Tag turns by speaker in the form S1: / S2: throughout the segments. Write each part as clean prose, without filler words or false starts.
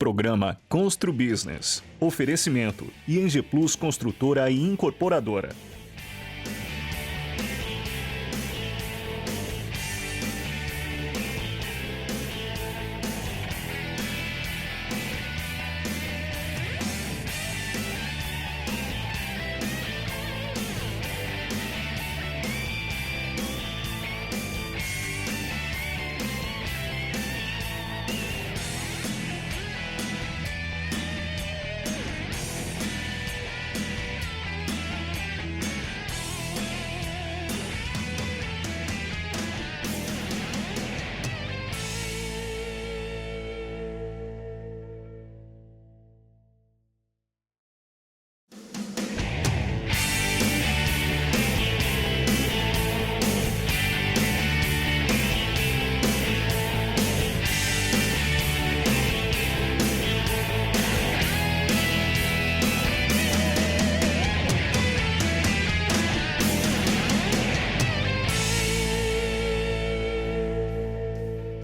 S1: Programa Constru Business. Oferecimento ING Plus Construtora e Incorporadora.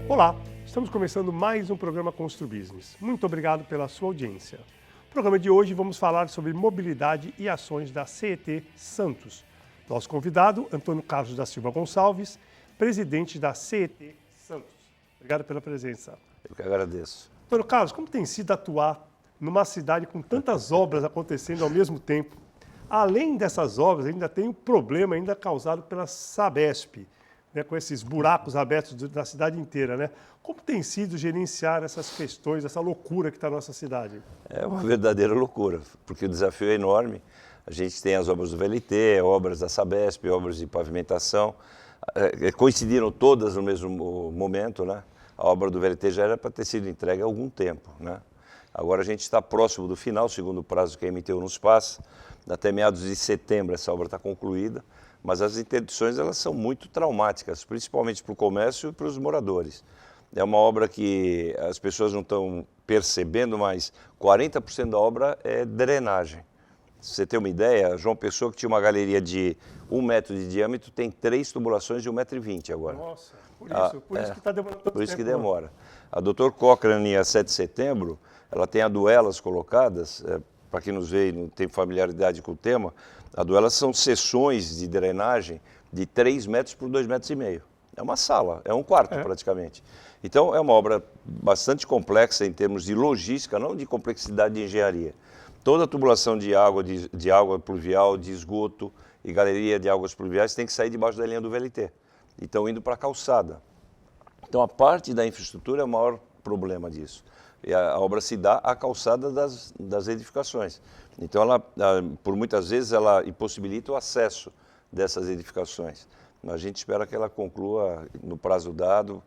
S2: Olá, estamos começando mais um programa Constru Business. Muito obrigado pela sua audiência. No programa de hoje vamos falar sobre mobilidade e ações da CET Santos. Nosso convidado, Antônio Carlos da Silva Gonçalves, presidente da CET Santos. Obrigado pela presença.
S3: Eu que agradeço.
S2: Antônio Carlos, como tem sido atuar numa cidade com tantas obras acontecendo ao mesmo tempo? Além dessas obras, ainda tem um problema ainda causado pela Sabesp, né, com esses buracos abertos da cidade inteira, né? Como tem sido gerenciar essas questões, essa loucura que está na nossa cidade?
S3: É uma verdadeira loucura, porque o desafio é enorme. A gente tem as obras do VLT, obras da Sabesp, obras de pavimentação, coincidiram todas no mesmo momento, né? A obra do VLT já era para ter sido entregue há algum tempo, né? Agora a gente está próximo do final, segundo o prazo que a MTU nos passa. Até meados de setembro essa obra está concluída. Mas as interdições elas são muito traumáticas, principalmente para o comércio e para os moradores. É uma obra que as pessoas não estão percebendo, mas 40% da obra é drenagem. Se você tem uma ideia, João Pessoa, que tinha uma galeria de 1 metro de diâmetro, tem 3 tubulações de 1,20 m agora.
S2: Nossa, por isso que está demorando tanto tempo.
S3: Por isso que demora. A Dr. Cochrane, a 7 de setembro, ela tem a duelas colocadas, para quem nos vê e não tem familiaridade com o tema, a duelas são seções de drenagem de 3 metros por 2,5 metros. É uma sala, é um quarto praticamente. Então é uma obra bastante complexa em termos de logística, não de complexidade de engenharia. Toda a tubulação de água pluvial, de esgoto e galeria de águas pluviais tem que sair debaixo da linha do VLT. E estão indo para a calçada. Então a parte da infraestrutura é o maior problema disso. E a obra se dá à calçada das edificações. Então, por muitas vezes, ela impossibilita o acesso dessas edificações. A gente espera que ela conclua no prazo dado.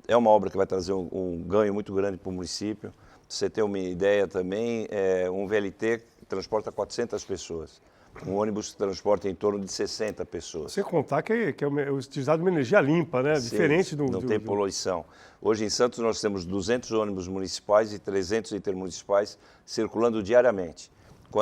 S3: É uma obra que vai trazer um ganho muito grande para o município. Pra você ter uma ideia também, um VLT transporta 400 pessoas. Um ônibus transporta em torno de 60 pessoas.
S2: Você contar que é utilizado uma energia limpa, né?
S3: Sim,
S2: diferente
S3: não tem poluição. Hoje em Santos nós temos 200 ônibus municipais e 300 intermunicipais circulando diariamente. Com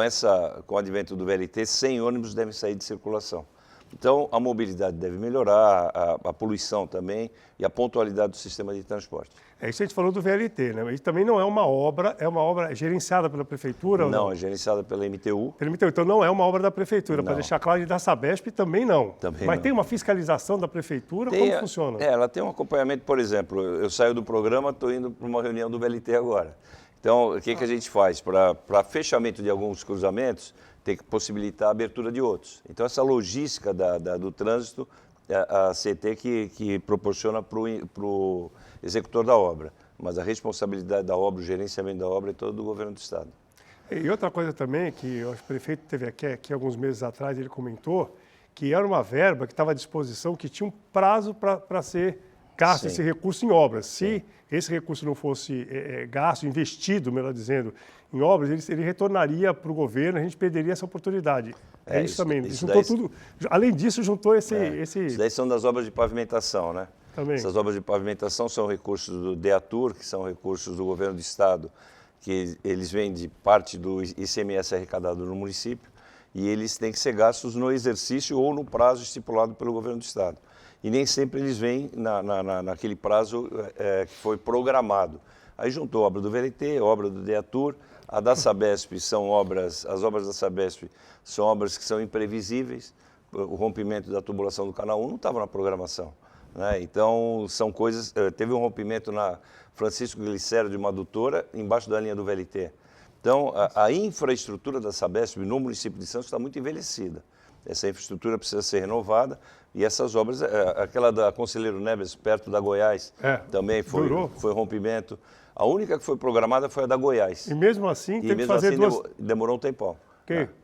S3: o advento do VLT, 100 ônibus devem sair de circulação. Então, a mobilidade deve melhorar, a poluição também e a pontualidade do sistema de transporte.
S2: Isso a gente falou do VLT, né? Isso também não é uma obra gerenciada pela Prefeitura?
S3: Não, é gerenciada pela MTU.
S2: Pela MTU, então não é uma obra da Prefeitura, para deixar claro, e da Sabesp também não. Mas tem uma fiscalização da Prefeitura? Como funciona?
S3: Ela tem um acompanhamento, por exemplo, eu saio do programa, estou indo para uma reunião do VLT agora. Então, o que a gente faz? Para fechamento de alguns cruzamentos, tem que possibilitar a abertura de outros. Então, essa logística do trânsito, a CT que proporciona para o executor da obra. Mas a responsabilidade da obra, o gerenciamento da obra é todo do governo do Estado.
S2: E outra coisa também, que o prefeito teve aqui alguns meses atrás, ele comentou, que era uma verba que estava à disposição, que tinha um prazo para ser gasto esse recurso em obras. Se esse recurso não fosse gasto, investido, melhor dizendo, em obras, ele retornaria para o governo, a gente perderia essa oportunidade. Isso também. Juntou tudo. Além disso, juntou esse...
S3: Isso daí são das obras de pavimentação, né?
S2: Também.
S3: Essas obras de pavimentação são recursos do DEATUR, que são recursos do governo do Estado, que eles vêm de parte do ICMS arrecadado no município, e eles têm que ser gastos no exercício ou no prazo estipulado pelo governo do Estado. E nem sempre eles vêm naquele prazo que foi programado. Aí juntou a obra do VLT, a obra do Deatur, a da Sabesp são obras, as obras da Sabesp são obras que são imprevisíveis. O rompimento da tubulação do canal 1 não estava na programação, né? Então, são coisas... Teve um rompimento na Francisco Glicério de uma adutora embaixo da linha do VLT. Então, a infraestrutura da Sabesp no município de Santos está muito envelhecida. Essa infraestrutura precisa ser renovada e essas obras, aquela da Conselheiro Neves, perto da Goiás, também foi rompimento. A única que foi programada foi a da Goiás.
S2: E mesmo assim, teve que fazer duas...
S3: demorou um tempão.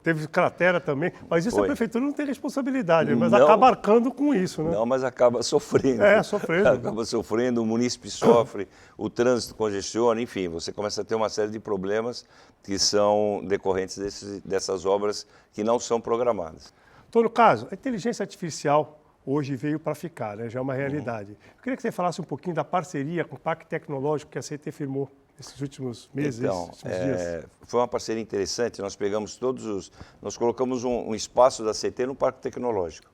S2: Teve cratera também, mas isso a prefeitura não tem responsabilidade, mas
S3: não,
S2: acaba arcando com isso, né?
S3: Não, mas acaba sofrendo.
S2: Sofrendo.
S3: Acaba sofrendo, o munícipe sofre, o trânsito congestiona, enfim, você começa a ter uma série de problemas que são decorrentes dessas obras que não são programadas.
S2: Então, no caso, a inteligência artificial hoje veio para ficar, né? Já é uma realidade. Eu queria que você falasse um pouquinho da parceria com o Parque Tecnológico que a CET firmou esses últimos meses, esses últimos dias.
S3: Foi uma parceria interessante, nós pegamos nós colocamos um espaço da CT no Parque Tecnológico.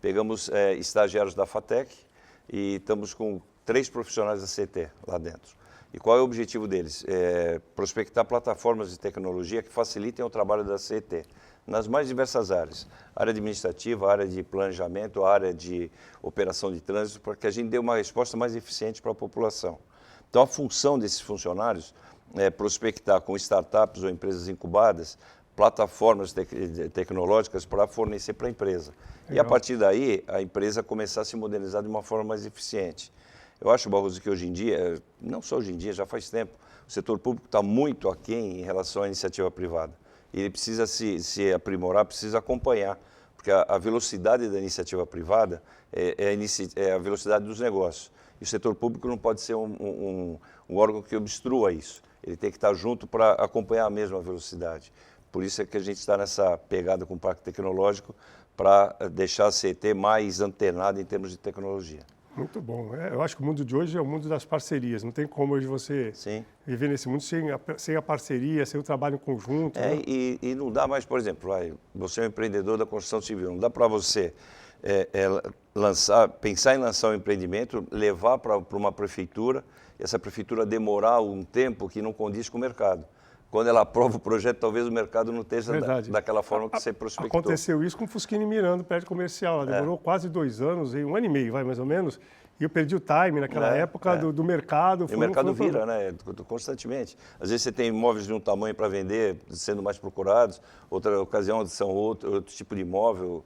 S3: Pegamos estagiários da FATEC e estamos com 3 profissionais da CT lá dentro. E qual é o objetivo deles? Prospectar plataformas de tecnologia que facilitem o trabalho da CT, nas mais diversas áreas. Área administrativa, área de planejamento, área de operação de trânsito, para que a gente dê uma resposta mais eficiente para a população. Então, a função desses funcionários é prospectar com startups ou empresas incubadas plataformas tecnológicas para fornecer para a empresa. Legal. E, a partir daí, a empresa começar a se modernizar de uma forma mais eficiente. Eu acho, Barroso, que hoje em dia, não só hoje em dia, já faz tempo, o setor público está muito aquém em relação à iniciativa privada. Ele precisa se aprimorar, precisa acompanhar, porque a velocidade da iniciativa privada é a velocidade dos negócios. E o setor público não pode ser um órgão que obstrua isso. Ele tem que estar junto para acompanhar a mesma velocidade. Por isso é que a gente está nessa pegada com o Parque Tecnológico para deixar a CET mais antenada em termos de tecnologia.
S2: Muito bom. Eu acho que o mundo de hoje é o mundo das parcerias. Não tem como hoje você viver nesse mundo sem a parceria, sem o trabalho em conjunto. Né?
S3: E não dá mais, por exemplo, você é um empreendedor da construção civil, não dá para você pensar em lançar um empreendimento, levar para uma prefeitura, e essa prefeitura demorar um tempo que não condiz com o mercado. Quando ela aprova o projeto, talvez o mercado não esteja daquela forma que você prospectou.
S2: Aconteceu isso com o Fusquini Miranda, prédio comercial. Ela demorou quase 2 anos, 1 ano e meio, mais ou menos, e eu perdi o time naquela época do mercado.
S3: E o mercado vira, né? Constantemente. Às vezes você tem imóveis de um tamanho para vender, sendo mais procurados, outra ocasião são outro tipo de imóvel.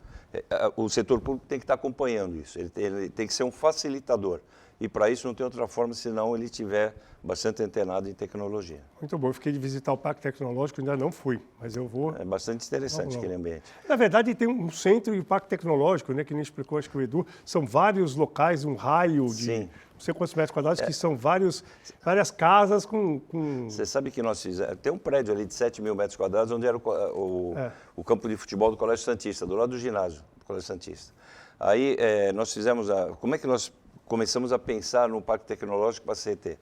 S3: O setor público tem que estar acompanhando isso, ele tem que ser um facilitador. E para isso não tem outra forma, senão ele estiver bastante antenado em tecnologia.
S2: Muito bom, eu fiquei de visitar o Parque Tecnológico, ainda não fui, mas eu vou.
S3: É bastante interessante aquele ambiente.
S2: Na verdade, tem um centro e o Parque Tecnológico, né, que nem explicou, acho que o Edu, são vários locais, um raio de não sei quantos metros quadrados, que são várias casas com...
S3: Você sabe que nós fizemos, tem um prédio ali de 7 mil metros quadrados, onde era o campo de futebol do Colégio Santista, do lado do ginásio do Colégio Santista. Aí nós fizemos, como é que nós começamos a pensar no Parque Tecnológico para a CT?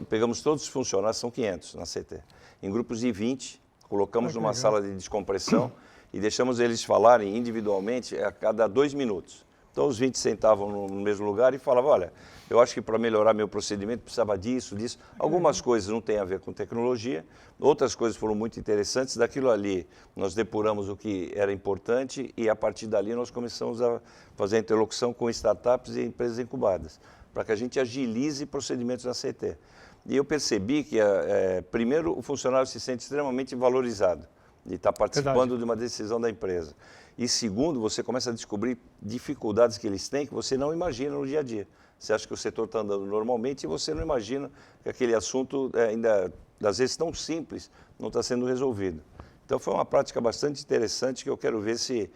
S3: Pegamos todos os funcionários, são 500 na CT, em grupos de 20, colocamos numa sala de descompressão e deixamos eles falarem individualmente a cada 2 minutos. Então, os 20 sentavam no mesmo lugar e falavam, olha, eu acho que para melhorar meu procedimento precisava disso. Algumas coisas não têm a ver com tecnologia, outras coisas foram muito interessantes. Daquilo ali, nós depuramos o que era importante e, a partir dali, nós começamos a fazer a interlocução com startups e empresas incubadas, para que a gente agilize procedimentos na CT. E eu percebi que, primeiro, o funcionário se sente extremamente valorizado de estar participando de uma decisão da empresa. E segundo, você começa a descobrir dificuldades que eles têm que você não imagina no dia a dia. Você acha que o setor está andando normalmente e você não imagina que aquele assunto ainda, às vezes, tão simples, não está sendo resolvido. Então, foi uma prática bastante interessante que eu quero ver se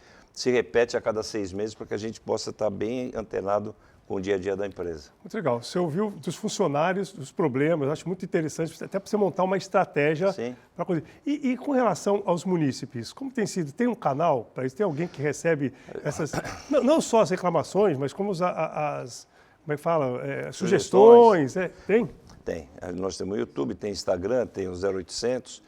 S3: repete a cada 6 meses para que a gente possa estar bem antenado com o dia a dia da empresa.
S2: Muito legal. Você ouviu dos funcionários, dos problemas, acho muito interessante, até para você montar uma estratégia. Para coisa. E com relação aos munícipes, como tem sido? Tem um canal para isso? Tem alguém que recebe essas, não só as reclamações, mas como como é que fala? Sugestões? Tem?
S3: Tem. Nós temos o YouTube, tem Instagram, tem o 0800.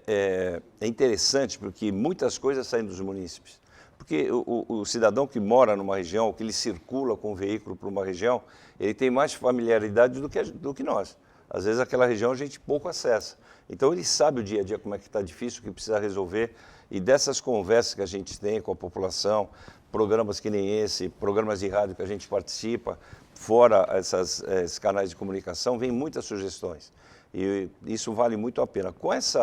S3: É interessante porque muitas coisas saem dos munícipes. Porque o cidadão que mora numa região, que ele circula com o veículo para uma região, ele tem mais familiaridade do que nós. Às vezes aquela região a gente pouco acessa. Então ele sabe o dia a dia como é que está difícil, o que precisa resolver. E dessas conversas que a gente tem com a população, programas que nem esse, programas de rádio que a gente participa, fora esses canais de comunicação, vem muitas sugestões. E isso vale muito a pena. Com esse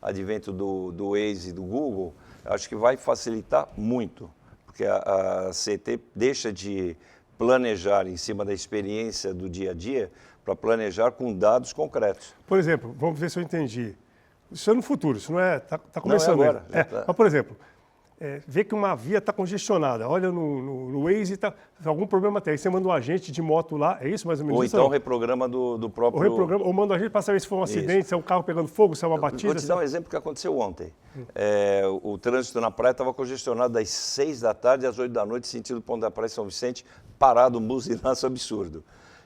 S3: advento do Waze e do Google, acho que vai facilitar muito, porque a CET deixa de planejar em cima da experiência do dia a dia para planejar com dados concretos.
S2: Por exemplo, vamos ver se eu entendi. Isso é no futuro, isso não é... Está começando.
S3: Não, é agora.
S2: Mas, por exemplo, vê que uma via está congestionada, olha no Waze, algum problema tem. Aí você manda um agente de moto lá, é isso mais ou menos?
S3: Ou
S2: isso,
S3: então reprograma do próprio...
S2: Ou manda um agente para saber se foi um acidente, se é um carro pegando fogo, se é uma batida.
S3: Vou te dar um exemplo que aconteceu ontem. O trânsito na praia estava congestionado das 6 da tarde às 8 da noite, sentido Ponta da Praia e São Vicente, parado, um buzinaço absurdo.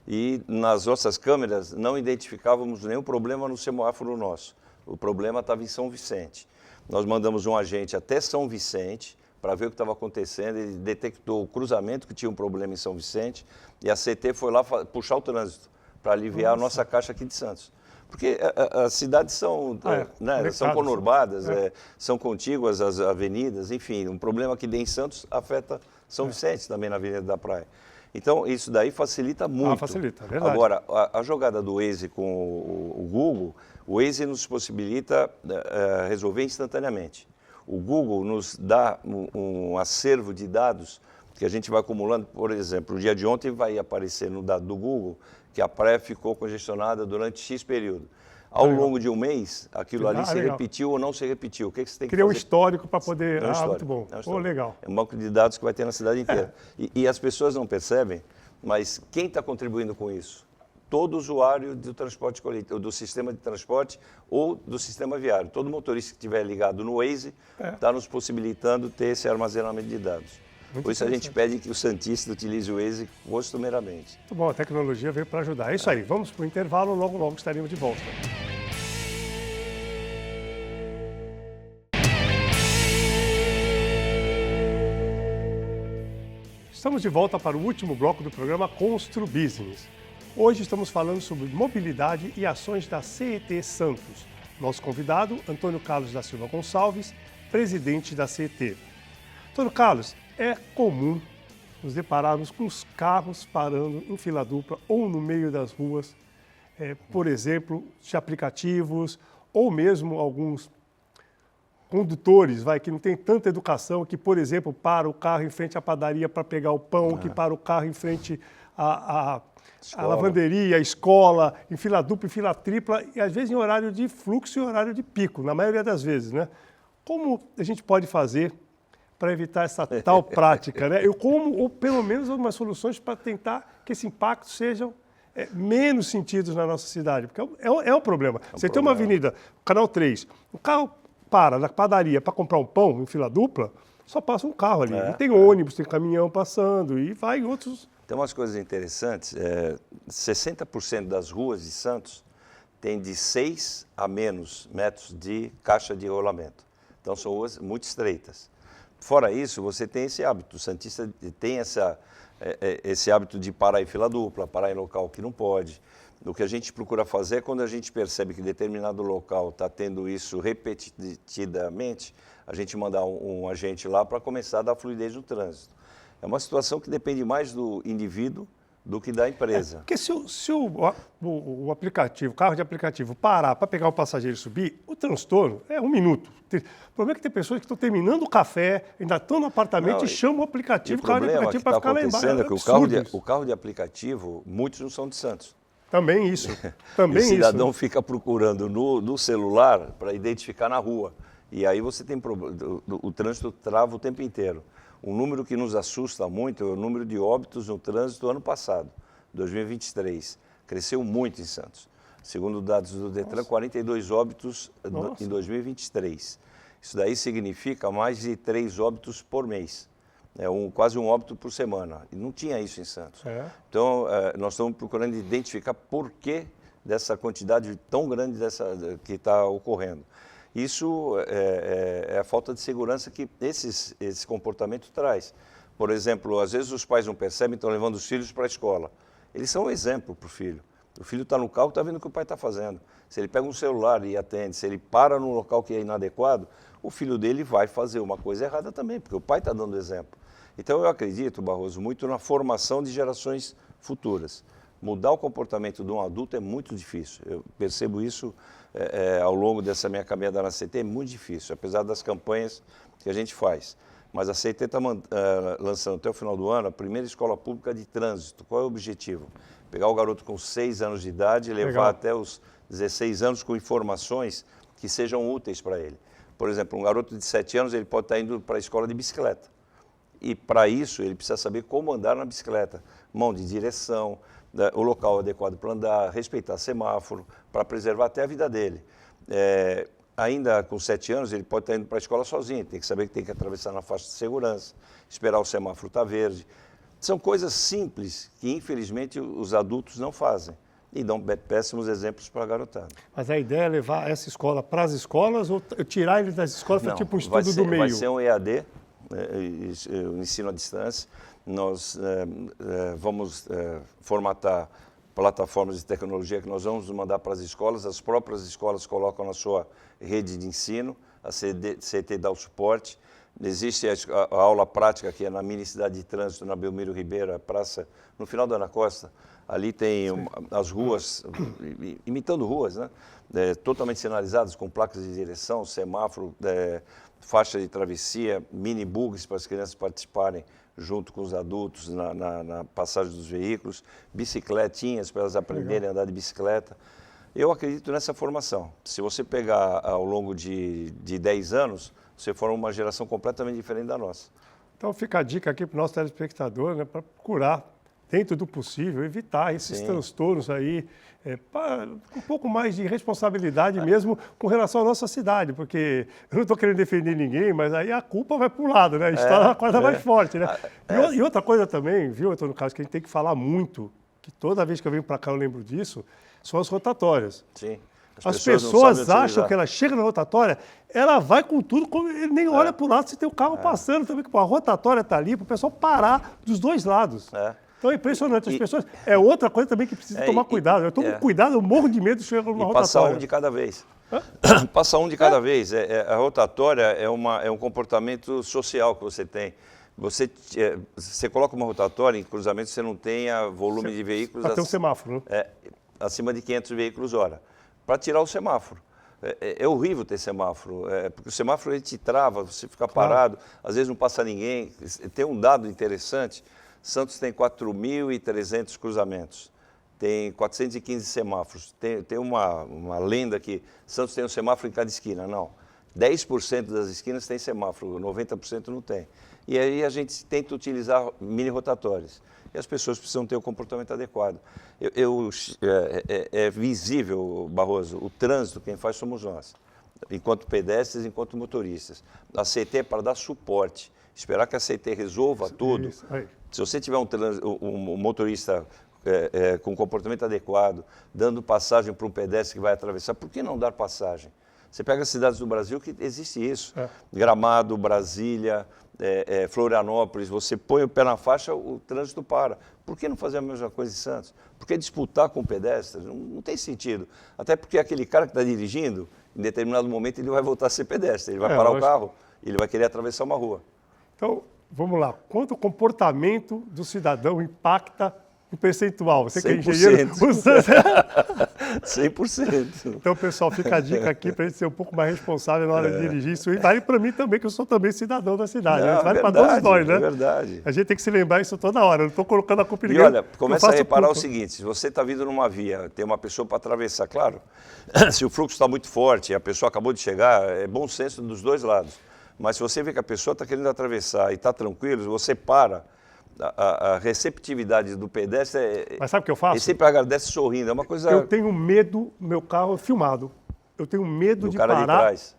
S3: E nas nossas câmeras não identificávamos nenhum problema no semáforo nosso. O problema estava em São Vicente. Nós mandamos um agente até São Vicente para ver o que estava acontecendo. Ele detectou o cruzamento que tinha um problema em São Vicente e a CT foi lá puxar o trânsito para aliviar a nossa caixa aqui de Santos. Porque as cidades são, são conurbadas, são contíguas as avenidas, enfim, um problema que tem em Santos afeta São Vicente também na Avenida da Praia. Então, isso daí facilita muito.
S2: Facilita, é verdade.
S3: Agora, a jogada do Waze com o Google, o Waze nos possibilita resolver instantaneamente. O Google nos dá um acervo de dados que a gente vai acumulando. Por exemplo, no dia de ontem vai aparecer no dado do Google que a praia ficou congestionada durante X período. Ao longo de um mês, aquilo ali se repetiu ou não se repetiu. O que você tem que
S2: Cria
S3: fazer?
S2: um histórico para poder... muito bom.
S3: Legal.
S2: Legal.
S3: É um banco de dados que vai ter na cidade inteira. E as pessoas não percebem, mas quem está contribuindo com isso? Todo usuário do transporte coletivo, do sistema de transporte ou do sistema viário. Todo motorista que estiver ligado no Waze está nos possibilitando ter esse armazenamento de dados. Por isso a gente pede que o santista utilize o Waze costumeiramente.
S2: Muito bom, a tecnologia veio para ajudar. É isso aí, vamos para o intervalo, logo estaremos de volta. Estamos de volta para o último bloco do programa Constru Business. Hoje estamos falando sobre mobilidade e ações da CET Santos. Nosso convidado, Antônio Carlos da Silva Gonçalves, presidente da CET. Antônio Carlos, é comum nos depararmos com os carros parando em fila dupla ou no meio das ruas, por exemplo, de aplicativos ou mesmo alguns condutores que não tem tanta educação, que, por exemplo, para o carro em frente à padaria para pegar o pão, que para o carro em frente à lavanderia, à escola, em fila dupla, em fila tripla, e às vezes em horário de fluxo e horário de pico, na maioria das vezes, né? Como a gente pode fazer para evitar essa tal prática, né? Ou pelo menos algumas soluções para tentar que esse impacto sejam menos sentidos na nossa cidade, porque é um problema. Você tem uma avenida, Canal 3, o carro para na padaria para comprar um pão em fila dupla, só passa um carro ali. E tem ônibus, tem caminhão passando e vai em outros...
S3: Tem umas coisas interessantes, 60% das ruas de Santos tem de 6 a menos metros de caixa de rolamento. Então são ruas muito estreitas. Fora isso, você tem esse hábito, o santista tem esse hábito de parar em fila dupla, parar em local que não pode. O que a gente procura fazer é quando a gente percebe que determinado local está tendo isso repetidamente, a gente mandar um agente lá para começar a dar fluidez no trânsito. É uma situação que depende mais do indivíduo do que da empresa.
S2: Porque se o aplicativo, o carro de aplicativo parar para pegar o passageiro e subir, o transtorno é 1 minuto. O problema é que tem pessoas que estão terminando o café, ainda estão no apartamento e chamam o aplicativo, o carro de aplicativo para ficar lá embaixo.
S3: É que o carro de aplicativo, muitos não são de Santos.
S2: Também isso. Também
S3: o cidadão fica procurando no celular para identificar na rua. E aí você tem o trânsito trava o tempo inteiro. Um número que nos assusta muito é o número de óbitos no trânsito do ano passado, 2023. Cresceu muito em Santos. Segundo dados do Detran, 42 óbitos em 2023. Isso daí significa mais de 3 óbitos por mês. Quase um óbito por semana. E não tinha isso em Santos. Então, nós estamos procurando identificar por que dessa quantidade tão grande que está ocorrendo. Isso é a falta de segurança que esse comportamento traz. Por exemplo, às vezes os pais não percebem, estão levando os filhos para a escola. Eles são um exemplo para o filho. O filho está no carro, está vendo o que o pai está fazendo. Se ele pega um celular e atende, se ele para num local que é inadequado, o filho dele vai fazer uma coisa errada também, porque o pai está dando exemplo. Então eu acredito, Barroso, muito na formação de gerações futuras. Mudar o comportamento de um adulto é muito difícil. Eu percebo isso ao longo dessa minha caminhada na CT, é muito difícil, apesar das campanhas que a gente faz. Mas a CT está lançando até o final do ano a primeira escola pública de trânsito. Qual é o objetivo? Pegar o garoto com 6 anos de idade e levar até os 16 anos com informações que sejam úteis para ele. Por exemplo, um garoto de 7 anos ele pode estar indo para a escola de bicicleta. E para isso ele precisa saber como andar na bicicleta, mão de direção, o local adequado para andar, respeitar semáforo, para preservar até a vida dele. Ainda com 7 anos ele pode estar indo para a escola sozinho, tem que saber que tem que atravessar na faixa de segurança, esperar o semáforo estar verde. São coisas simples que, infelizmente, os adultos não fazem e dão péssimos exemplos para a garotada.
S2: Mas a ideia é levar essa escola para as escolas ou tirar eles das escolas para tipo um estudo do meio?
S3: Vai ser um EAD, o ensino à distância. Nós vamos formatar plataformas de tecnologia que nós vamos mandar para as escolas. As próprias escolas colocam na sua rede de ensino, a CT dá o suporte. Existe a aula prática, que é na mini cidade de trânsito, na Belmiro Ribeiro, a praça, no final da Ana Costa. Ali tem as ruas, imitando ruas, né? Totalmente sinalizadas, com placas de direção, semáforo, faixa de travessia, mini bugs para as crianças participarem junto com os adultos na passagem dos veículos, bicicletinhas para elas aprenderem a andar de bicicleta. Eu acredito nessa formação. Se você pegar ao longo de 10 anos, você forma uma geração completamente diferente da nossa.
S2: Então fica a dica aqui para o nosso telespectador, né, para procurar, dentro do possível, evitar esses transtornos aí, um pouco mais de responsabilidade mesmo com relação à nossa cidade, porque eu não estou querendo defender ninguém, mas aí a culpa vai para o lado, né? A história é uma coisa mais forte, né? E outra coisa também, viu, Antônio Carlos, que a gente tem que falar muito, que toda vez que eu venho para cá eu lembro disso, são as rotatórias.
S3: Sim.
S2: As pessoas acham que ela chega na rotatória, ela vai com tudo, ele nem olha para o lado se tem o carro passando também. A rotatória está ali para o pessoal parar dos dois lados. Então é impressionante. As pessoas. É outra coisa também que precisa tomar cuidado. Eu estou com cuidado, eu morro de medo de chegar numa rotatória.
S3: Passar um de cada vez. Passar um de cada vez. A rotatória é um comportamento social que você tem. Você coloca uma rotatória em cruzamento, você não tenha volume de veículos.
S2: Para ter um semáforo, né?
S3: Acima de 500 veículos hora. Para tirar o semáforo. É horrível ter semáforo, porque o semáforo ele te trava, você fica parado, às vezes não passa ninguém. Tem um dado interessante, Santos tem 4.300 cruzamentos, tem 415 semáforos. Tem uma lenda que Santos tem um semáforo em cada esquina. Não, 10% das esquinas tem semáforo, 90% não tem. E aí a gente tenta utilizar mini rotatórias. E as pessoas precisam ter o comportamento adequado. É visível, Barroso, o trânsito, quem faz somos nós, enquanto pedestres, enquanto motoristas. A CT é para dar suporte, esperar que a CT resolva tudo. Se você tiver um motorista com comportamento adequado, dando passagem para um pedestre que vai atravessar, por que não dar passagem? Você pega as cidades do Brasil que existe isso. Gramado, Brasília, Florianópolis, você põe o pé na faixa, o trânsito para. Por que não fazer a mesma coisa em Santos? Por que disputar com pedestres? Não tem sentido. Até porque aquele cara que está dirigindo, em determinado momento, ele vai voltar a ser pedestre. Ele vai parar o carro e ele vai querer atravessar uma rua.
S2: Então, vamos lá. Quanto o comportamento do cidadão impacta em percentual? Você que é engenheiro...
S3: 100%.
S2: Então, pessoal, fica a dica aqui para a gente ser um pouco mais responsável na hora de dirigir isso. E vale para mim também, que eu sou também cidadão da cidade. Não, vale para todos nós, né?
S3: É verdade.
S2: A gente tem que se lembrar isso toda hora. Eu não estou colocando a culpa em ninguém.
S3: E olha, começa a reparar o seguinte, se você está vindo numa via, tem uma pessoa para atravessar, claro, se o fluxo está muito forte, a pessoa acabou de chegar, é bom senso dos dois lados. Mas se você vê que a pessoa está querendo atravessar e está tranquilo, você para. A receptividade do pedestre
S2: Mas sabe o que eu faço?
S3: Ele sempre agradece sorrindo, é uma coisa...
S2: Eu tenho medo, meu carro é filmado, eu tenho medo de parar
S3: de trás.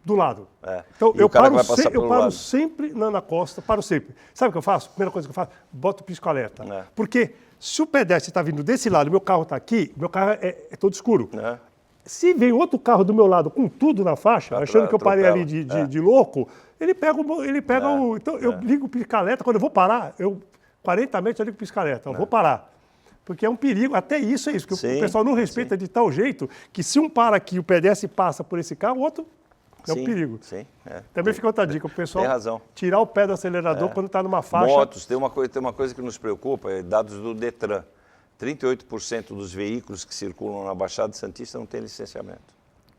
S2: Do lado. Então eu paro sempre na costa, paro sempre. Sabe o que eu faço? Primeira coisa que eu faço, boto o pisco-alerta. Porque se o pedestre está vindo desse lado, meu carro está aqui, meu carro é todo escuro. Se vem outro carro do meu lado com tudo na faixa, achando que eu parei ali de louco, ele pega o... Então, eu ligo o pisca-alerta, quando eu vou parar, 40 metros eu ligo o pisca-alerta, eu vou parar. Porque é um perigo, até isso é isso, porque
S3: Sim,
S2: o pessoal não respeita de tal jeito que se um para aqui, o pedestre passa por esse carro, o outro é um perigo.
S3: Sim,
S2: Também fica outra dica, o pessoal
S3: tem razão.
S2: tirar o pé do acelerador quando está numa faixa.
S3: Motos, tem uma coisa que nos preocupa, é dados do Detran. 38% dos veículos que circulam na Baixada Santista não têm licenciamento.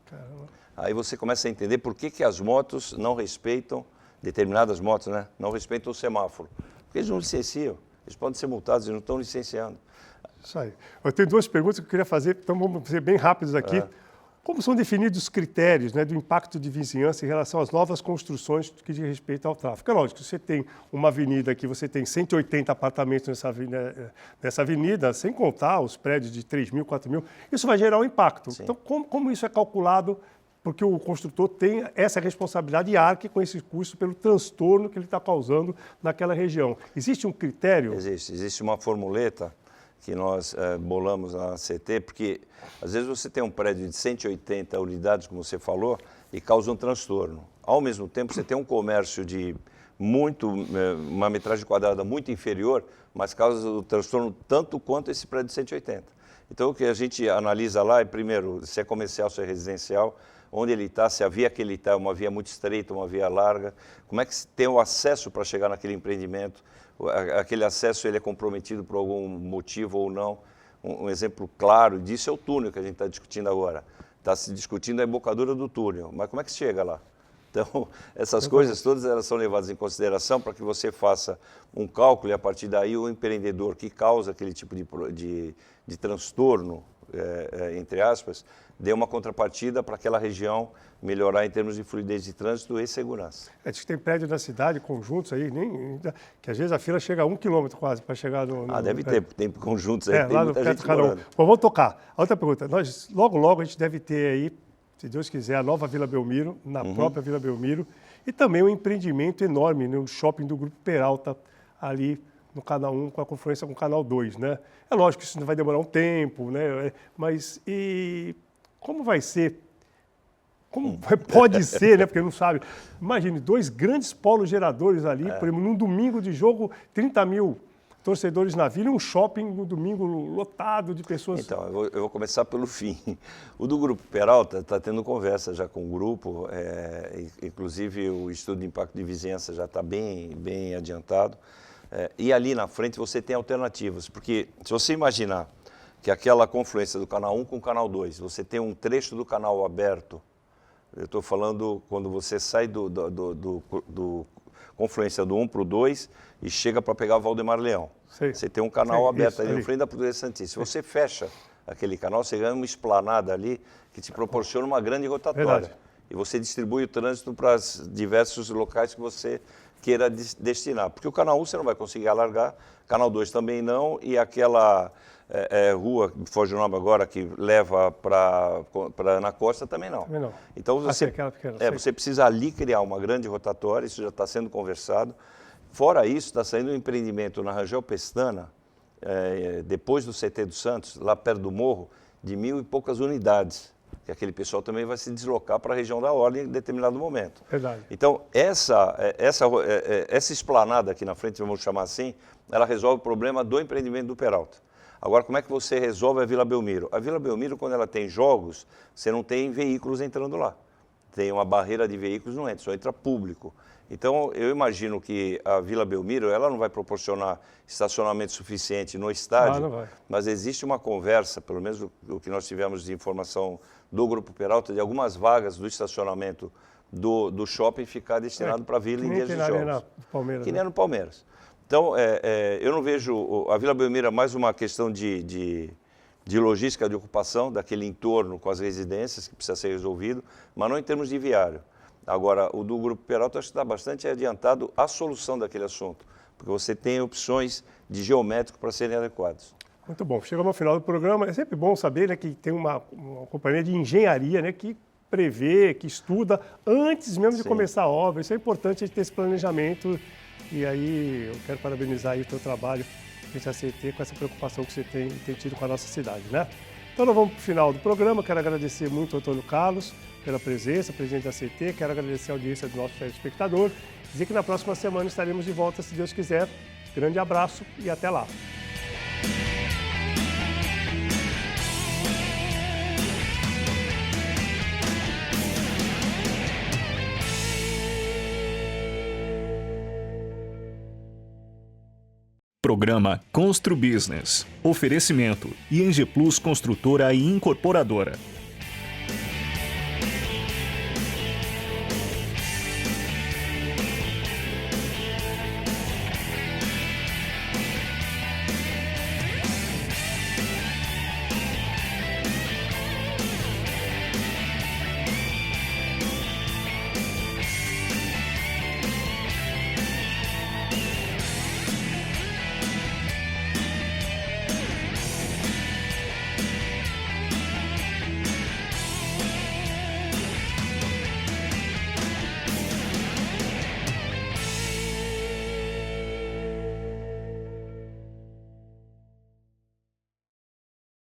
S2: Caramba.
S3: Aí você começa a entender por que as motos não respeitam, determinadas motos, né, não respeitam o semáforo. Porque eles não licenciam, eles podem ser multados, eles não estão licenciando.
S2: Isso aí. Eu tenho duas perguntas que eu queria fazer, então vamos ser bem rápidos aqui. Como são definidos os critérios, né, do impacto de vizinhança em relação às novas construções que diz respeito ao tráfego? É lógico, você tem uma avenida aqui, você tem 180 apartamentos nessa avenida, sem contar os prédios de 3 mil, 4 mil, isso vai gerar um impacto.
S3: Sim.
S2: Então, como isso é calculado? Porque o construtor tem essa responsabilidade e arque com esse custo pelo transtorno que ele está causando naquela região. Existe um critério?
S3: Existe uma formuleta que nós bolamos na CT, porque às vezes você tem um prédio de 180 unidades, como você falou, e causa um transtorno. Ao mesmo tempo, você tem um comércio de uma metragem quadrada muito inferior, mas causa o transtorno tanto quanto esse prédio de 180. Então, o que a gente analisa lá é, primeiro, se é comercial, se é residencial, onde ele está, se a via que ele está é uma via muito estreita, uma via larga, como é que se tem o acesso para chegar naquele empreendimento, aquele acesso ele é comprometido por algum motivo ou não. Um exemplo claro disso é o túnel que a gente está discutindo agora. Está se discutindo a embocadura do túnel, mas como é que se chega lá? Então, essas coisas todas elas são levadas em consideração para que você faça um cálculo e a partir daí o empreendedor que causa aquele tipo de transtorno, entre aspas, dê uma contrapartida para aquela região melhorar em termos de fluidez de trânsito e segurança.
S2: Diz que tem prédio da cidade, conjuntos aí, que às vezes a fila chega a 1 quilômetro quase para chegar no...
S3: Deve ter, tem conjuntos aí, tem
S2: lá
S3: muita
S2: no
S3: gente
S2: cada um.
S3: morando.
S2: Bom, vamos tocar. A outra pergunta, nós logo a gente deve ter aí, se Deus quiser, a nova Vila Belmiro, na própria Vila Belmiro, e também um empreendimento enorme no shopping do Grupo Peralta, ali no Canal 1, com a confluência com o Canal 2, né? É lógico que isso vai demorar um tempo, né? Mas como vai ser? Como pode ser, né? Porque não sabe. Imagine, 2 grandes polos geradores ali, por exemplo, num domingo de jogo, 30 mil torcedores na Vila e um shopping no domingo lotado de pessoas.
S3: Então, eu vou começar pelo fim. O do Grupo Peralta está tendo conversa já com o grupo, inclusive o estudo de impacto de vizinhança já está bem adiantado. E ali na frente você tem alternativas, porque se você imaginar que aquela confluência do canal 1 com o canal 2, você tem um trecho do canal aberto, eu estou falando quando você sai do confluência do 1 para o 2 e chega para pegar o Valdemar Leão.
S2: Sei.
S3: Você tem um canal aberto
S2: isso,
S3: ali no frente da Portuguesa Santista. Se você fecha aquele canal, você ganha uma esplanada ali que te proporciona uma grande rotatória.
S2: Verdade.
S3: E você distribui o trânsito para os diversos locais que você queira destinar. Porque o canal 1 você não vai conseguir alargar, canal 2 também não, e aquela rua, me foge o nome agora, que leva para Ana Costa também não.
S2: Também não.
S3: Então você,
S2: aquela pequena,
S3: você precisa ali criar uma grande rotatória, isso já está sendo conversado. Fora isso, está saindo um empreendimento na Rangel Pestana, depois do CT do Santos, lá perto do morro, de 1.000 e poucas unidades. Que aquele pessoal também vai se deslocar para a região da Ordem em determinado momento.
S2: Verdade.
S3: Então, essa esplanada aqui na frente, vamos chamar assim, ela resolve o problema do empreendimento do Peralta. Agora, como é que você resolve a Vila Belmiro? A Vila Belmiro, quando ela tem jogos, você não tem veículos entrando lá. Tem uma barreira de veículos, não entra, só entra público. Então, eu imagino que a Vila Belmiro, ela não vai proporcionar estacionamento suficiente no estádio,
S2: não vai.
S3: mas existe uma conversa, pelo menos o que nós tivemos de informação do Grupo Peralta, de algumas vagas do estacionamento do shopping ficar destinado para a Vila em dias de jogos. Que nem no Palmeiras. Então, eu não vejo a Vila Belmiro é mais uma questão de logística de ocupação daquele entorno com as residências que precisa ser resolvido, mas não em termos de viário. Agora, o do Grupo Peralta acho que está bastante adiantado a solução daquele assunto, porque você tem opções de geométrico para serem adequados.
S2: Muito bom. Chegamos ao final do programa. É sempre bom saber, né, que tem uma companhia de engenharia, né, que prevê, que estuda antes mesmo de começar a obra. Isso é importante a gente ter esse planejamento. E aí eu quero parabenizar aí o teu trabalho, frente à CT, com essa preocupação que você tem tido com a nossa cidade, né? Então nós vamos para o final do programa. Quero agradecer muito ao Antônio Carlos pela presença, presidente da CT. Quero agradecer a audiência do nosso telespectador. Dizer que na próxima semana estaremos de volta, se Deus quiser. Grande abraço e até lá.
S1: Programa Constru Business. Oferecimento ING Plus Construtora e Incorporadora.